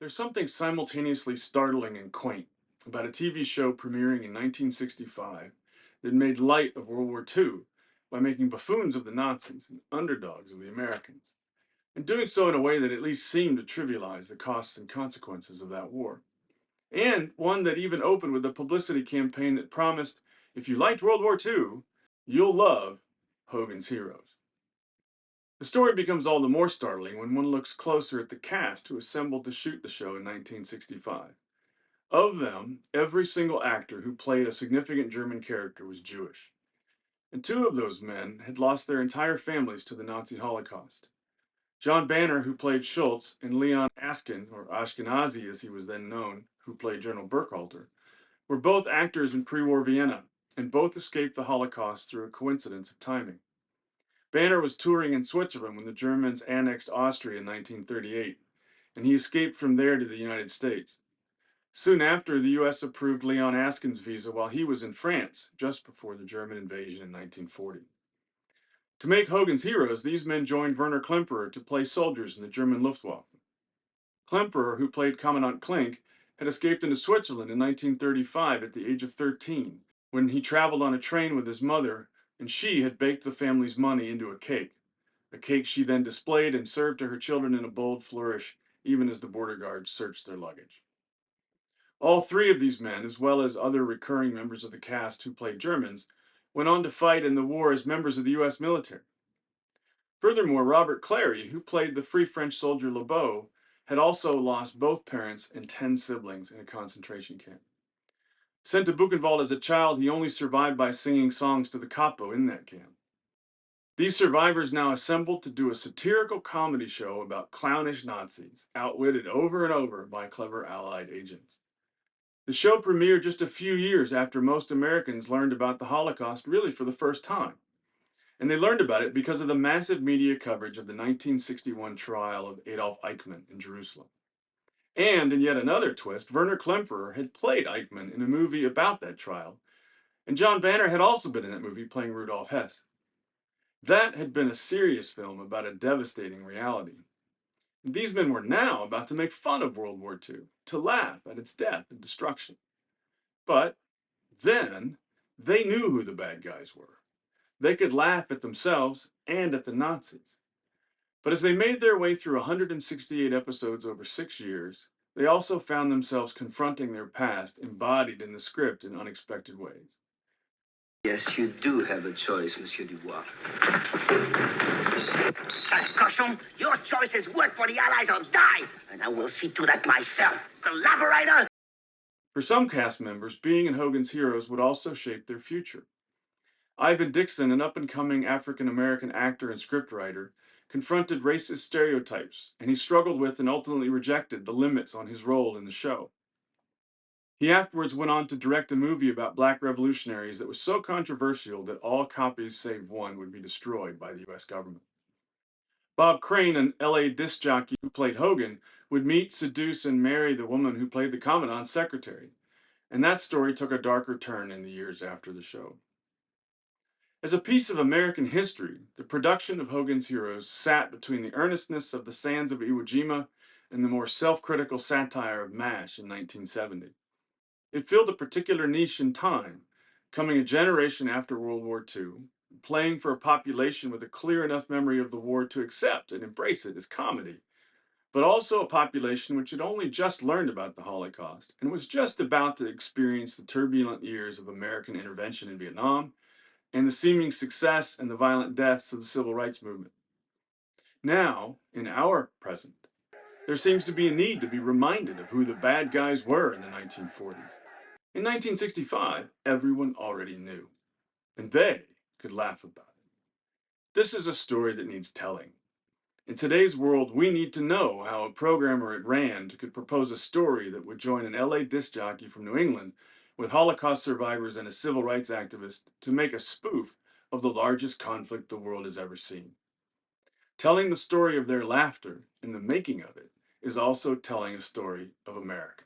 There's something simultaneously startling and quaint about a TV show premiering in 1965 that made light of World War II by making buffoons of the Nazis and underdogs of the Americans, and doing so in a way that at least seemed to trivialize the costs and consequences of that war. And one that even opened with a publicity campaign that promised, if you liked World War II, you'll love Hogan's Heroes. The story becomes all the more startling when one looks closer at the cast who assembled to shoot the show in 1965. Of them, every single actor who played a significant German character was Jewish, and two of those men had lost their entire families to the Nazi Holocaust. John Banner, who played Schultz, and Leon Askin, or Ashkenazi as he was then known, who played General Burkhalter, were both actors in pre-war Vienna, and both escaped the Holocaust through a coincidence of timing. Banner was touring in Switzerland when the Germans annexed Austria in 1938, and he escaped from there to the United States. Soon after, the US approved Leon Askin's visa while he was in France, just before the German invasion in 1940. To make Hogan's Heroes, these men joined Werner Klemperer to play soldiers in the German Luftwaffe. Klemperer, who played Commandant Klink, had escaped into Switzerland in 1935 at the age of 13, when he traveled on a train with his mother, and she had baked the family's money into a cake she then displayed and served to her children in a bold flourish, even as the border guards searched their luggage. All three of these men, as well as other recurring members of the cast who played Germans, went on to fight in the war as members of the US military. Furthermore, Robert Clary, who played the Free French soldier Lebeau, had also lost both parents and 10 siblings in a concentration camp. Sent to Buchenwald as a child, he only survived by singing songs to the capo in that camp. These survivors now assembled to do a satirical comedy show about clownish Nazis, outwitted over and over by clever Allied agents. The show premiered just a few years after most Americans learned about the Holocaust really for the first time. And they learned about it because of the massive media coverage of the 1961 trial of Adolf Eichmann in Jerusalem. And in yet another twist, Werner Klemperer had played Eichmann in a movie about that trial, and John Banner had also been in that movie playing Rudolf Hess. That had been a serious film about a devastating reality. These men were now about to make fun of World War II, to laugh at its death and destruction. But then, they knew who the bad guys were. They could laugh at themselves and at the Nazis. But as they made their way through 168 episodes over 6 years, they also found themselves confronting their past embodied in the script in unexpected ways. Yes, you do have a choice, Monsieur Dubois. Sale cochon, your choice is work for the Allies or die, and I will see to that myself. Collaborator! For some cast members, being in Hogan's Heroes would also shape their future. Ivan Dixon, an up-and-coming African-American actor and scriptwriter, confronted racist stereotypes, and he struggled with and ultimately rejected the limits on his role in the show. He afterwards went on to direct a movie about black revolutionaries that was so controversial that all copies save one would be destroyed by the US government. Bob Crane, an LA disc jockey who played Hogan, would meet, seduce, and marry the woman who played the Commandant's secretary, and that story took a darker turn in the years after the show. As a piece of American history, the production of Hogan's Heroes sat between the earnestness of The Sands of Iwo Jima and the more self-critical satire of MASH in 1970. It filled a particular niche in time, coming a generation after World War II, playing for a population with a clear enough memory of the war to accept and embrace it as comedy, but also a population which had only just learned about the Holocaust and was just about to experience the turbulent years of American intervention in Vietnam and the seeming success and the violent deaths of the civil rights movement. Now, in our present, there seems to be a need to be reminded of who the bad guys were in the 1940s. In 1965, everyone already knew, and they could laugh about it. This is a story that needs telling. In today's world, we need to know how a programmer at RAND could propose a story that would join an LA disc jockey from New England with Holocaust survivors and a civil rights activist to make a spoof of the largest conflict the world has ever seen. Telling the story of their laughter in the making of it is also telling a story of America.